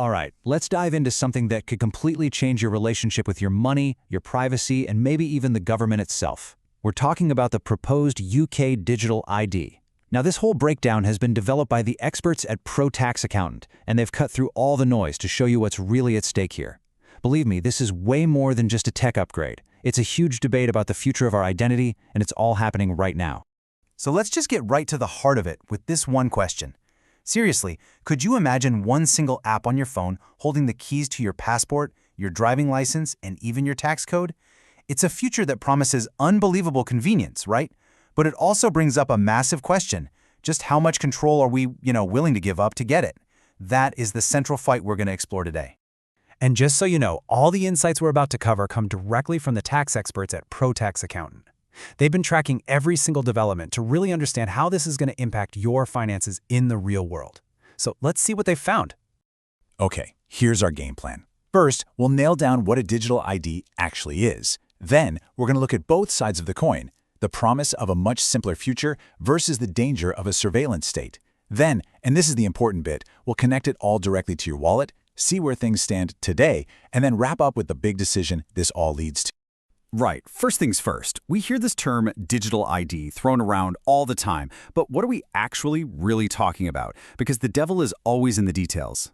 All right, let's dive into something that could completely change your relationship with your money, your privacy, and maybe even the government itself. We're talking about the proposed UK digital ID. Now, this whole breakdown has been developed by the experts at Pro Tax Accountant, and they've cut through all the noise to show you what's really at stake here. Believe me, this is way more than just a tech upgrade. It's a huge debate about the future of our identity, and it's all happening right now. So let's just get right to the heart of it with this one question. Seriously, could you imagine one single app on your phone holding the keys to your passport, your driving license, and even your tax code? It's a future that promises unbelievable convenience, right? But it also brings up a massive question. Just how much control are we, willing to give up to get it? That is the central fight we're going to explore today. And just so you know, all the insights we're about to cover come directly from the tax experts at Pro Tax Accountant. They've been tracking every single development to really understand how this is going to impact your finances in the real world. So let's see what they found. Okay, here's our game plan. First, we'll nail down what a digital ID actually is. Then, we're going to look at both sides of the coin, the promise of a much simpler future versus the danger of a surveillance state. Then, and this is the important bit, we'll connect it all directly to your wallet, see where things stand today, and then wrap up with the big decision this all leads to. Right. First things first, we hear this term digital ID thrown around all the time, but what are we actually really talking about? Because the devil is always in the details.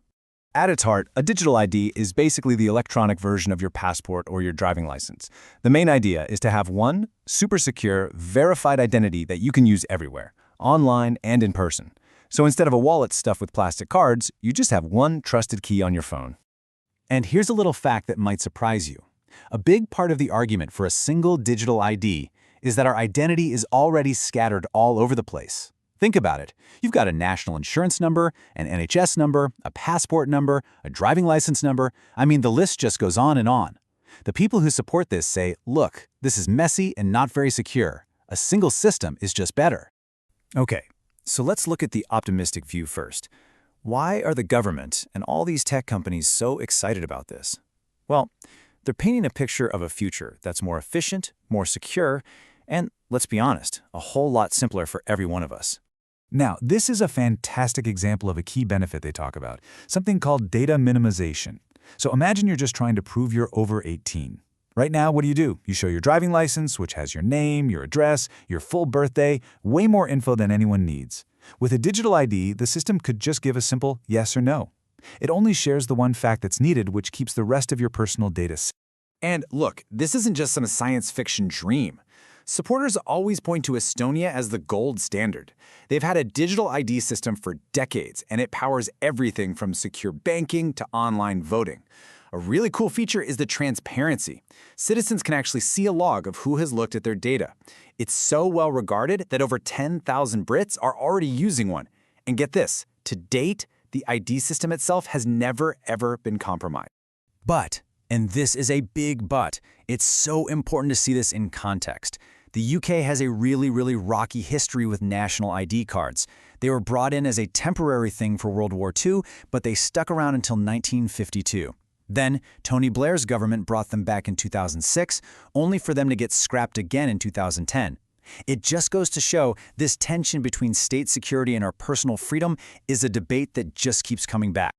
At its heart, a digital ID is basically the electronic version of your passport or your driving license. The main idea is to have one super secure, verified identity that you can use everywhere, online and in person. So instead of a wallet stuffed with plastic cards, you just have one trusted key on your phone. And here's a little fact that might surprise you. A big part of the argument for a single digital ID is that our identity is already scattered all over the place. Think about it. You've got a national insurance number, an NHS number, a passport number, a driving license number. I mean, the list just goes on and on. The people who support this say, look, this is messy and not very secure. A single system is just better. Okay, so let's look at the optimistic view first. Why are the government and all these tech companies so excited about this? Well, they're painting a picture of a future that's more efficient, more secure, and, let's be honest, a whole lot simpler for every one of us. Now, this is a fantastic example of a key benefit they talk about, something called data minimization. So imagine you're just trying to prove you're over 18. Right now, what do? You show your driving license, which has your name, your address, your full birthday, way more info than anyone needs. With a digital ID, the system could just give a simple yes or no. It only shares the one fact that's needed, which keeps the rest of your personal data safe. And look, this isn't just some science fiction dream. Supporters always point to Estonia as the gold standard. They've had a digital ID system for decades, and it powers everything from secure banking to online voting. A really cool feature is the transparency. Citizens can actually see a log of who has looked at their data. It's so well regarded that over 10,000 Brits are already using one. And get this, to date, the ID system itself has never, ever been compromised. But, and this is a big but, it's so important to see this in context. The UK has a really rocky history with national ID cards. They were brought in as a temporary thing for World War II, but they stuck around until 1952. Then, Tony Blair's government brought them back in 2006, only for them to get scrapped again in 2010. It just goes to show this tension between state security and our personal freedom is a debate that just keeps coming back.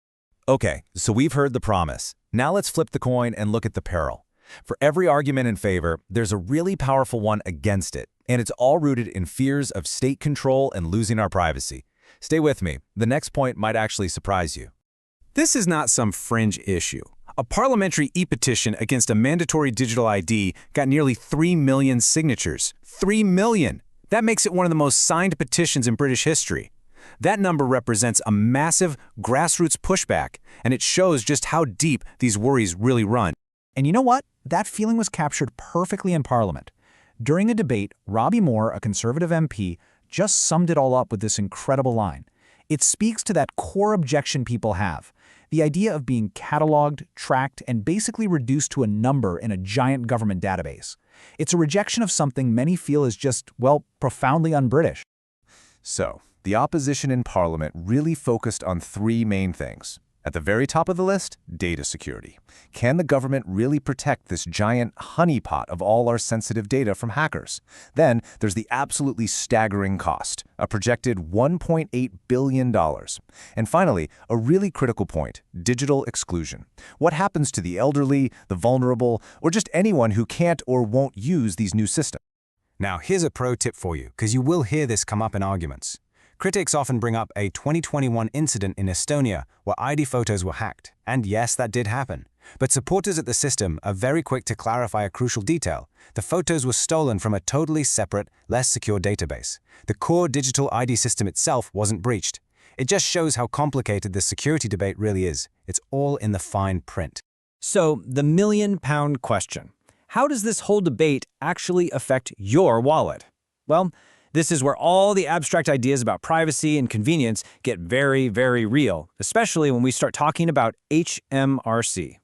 Okay, so we've heard the promise. Now let's flip the coin and look at the peril. For every argument in favor, there's a really powerful one against it, and it's all rooted in fears of state control and losing our privacy. Stay with me. The next point might actually surprise you. This is not some fringe issue. A parliamentary e-petition against a mandatory digital ID got nearly 3 million signatures. 3 million! That makes it one of the most signed petitions in British history. That number represents a massive grassroots pushback, and it shows just how deep these worries really run. And you know what? That feeling was captured perfectly in Parliament. During a debate, Robbie Moore, a Conservative MP, just summed it all up with this incredible line. It speaks to that core objection people have. The idea of being cataloged, tracked, and basically reduced to a number in a giant government database. It's a rejection of something many feel is just, well, profoundly un-British. So, the opposition in Parliament really focused on three main things. At the very top of the list, data security. Can the government really protect this giant honeypot of all our sensitive data from hackers? Then there's the absolutely staggering cost. a projected $1.8 billion. And finally, a really critical point, digital exclusion. What happens to the elderly, the vulnerable, or just anyone who can't or won't use these new systems? Now, here's a pro tip for you, because you will hear this come up in arguments. Critics often bring up a 2021 incident in Estonia where ID photos were hacked. And yes, that did happen. But supporters at the system are very quick to clarify a crucial detail. The photos were stolen from a totally separate, less secure database. The core digital ID system itself wasn't breached. It just shows how complicated the security debate really is. It's all in the fine print. So, the million-pound question. How does this whole debate actually affect your wallet? Well, this is where all the abstract ideas about privacy and convenience get very, very real, especially when we start talking about HMRC.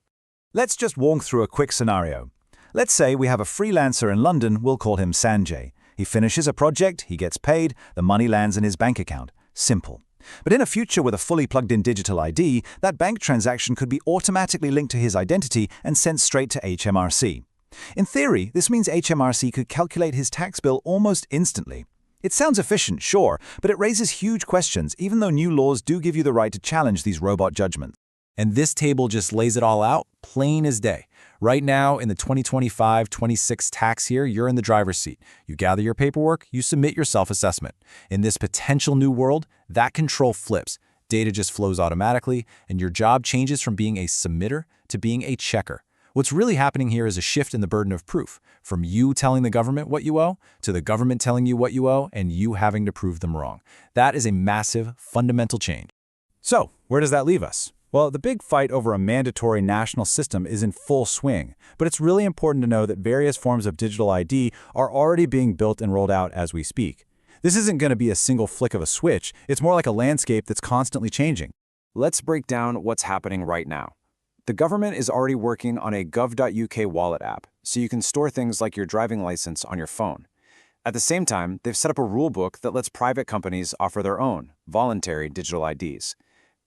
Let's just walk through a quick scenario. Let's say we have a freelancer in London, we'll call him Sanjay. He finishes a project, he gets paid, the money lands in his bank account. Simple. But in a future with a fully plugged-in digital ID, that bank transaction could be automatically linked to his identity and sent straight to HMRC. In theory, this means HMRC could calculate his tax bill almost instantly. It sounds efficient, sure, but it raises huge questions, even though new laws do give you the right to challenge these robot judgments. And this table just lays it all out, plain as day. Right now, in the 2025-26 tax year, you're in the driver's seat. You gather your paperwork, you submit your self-assessment. In this potential new world, that control flips. Data just flows automatically, and your job changes from being a submitter to being a checker. What's really happening here is a shift in the burden of proof, from you telling the government what you owe, to the government telling you what you owe, and you having to prove them wrong. That is a massive, fundamental change. So, where does that leave us? Well, the big fight over a mandatory national system is in full swing, but it's really important to know that various forms of digital ID are already being built and rolled out as we speak. This isn't going to be a single flick of a switch, it's more like a landscape that's constantly changing. Let's break down what's happening right now. The government is already working on a gov.uk wallet app, so you can store things like your driving license on your phone. At the same time, they've set up a rulebook that lets private companies offer their own, voluntary digital IDs.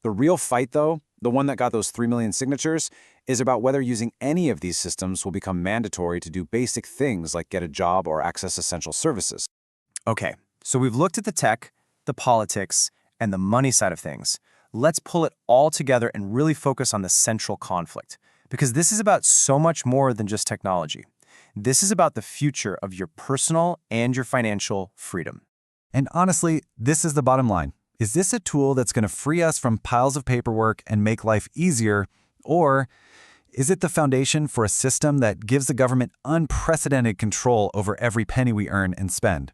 The real fight, though, the one that got those 3 million signatures, is about whether using any of these systems will become mandatory to do basic things like get a job or access essential services. Okay, so we've looked at the tech, the politics, and the money side of things. Let's pull it all together and really focus on the central conflict, because this is about so much more than just technology. This is about the future of your personal and your financial freedom. And honestly, this is the bottom line. Is this a tool that's going to free us from piles of paperwork and make life easier, or is it the foundation for a system that gives the government unprecedented control over every penny we earn and spend?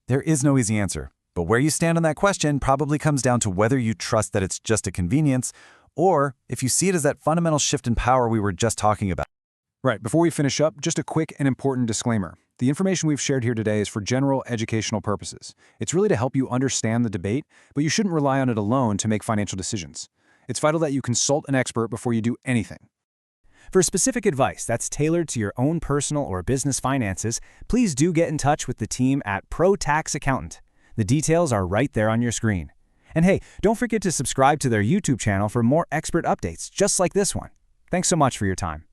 There is no easy answer. But where you stand on that question probably comes down to whether you trust that it's just a convenience, or if you see it as that fundamental shift in power we were just talking about. Right, before we finish up, just a quick and important disclaimer. The information we've shared here today is for general educational purposes. It's really to help you understand the debate, but you shouldn't rely on it alone to make financial decisions. It's vital that you consult an expert before you do anything. For specific advice that's tailored to your own personal or business finances, please do get in touch with the team at Pro Tax Accountant. The details are right there on your screen. And hey, don't forget to subscribe to their YouTube channel for more expert updates just like this one. Thanks so much for your time.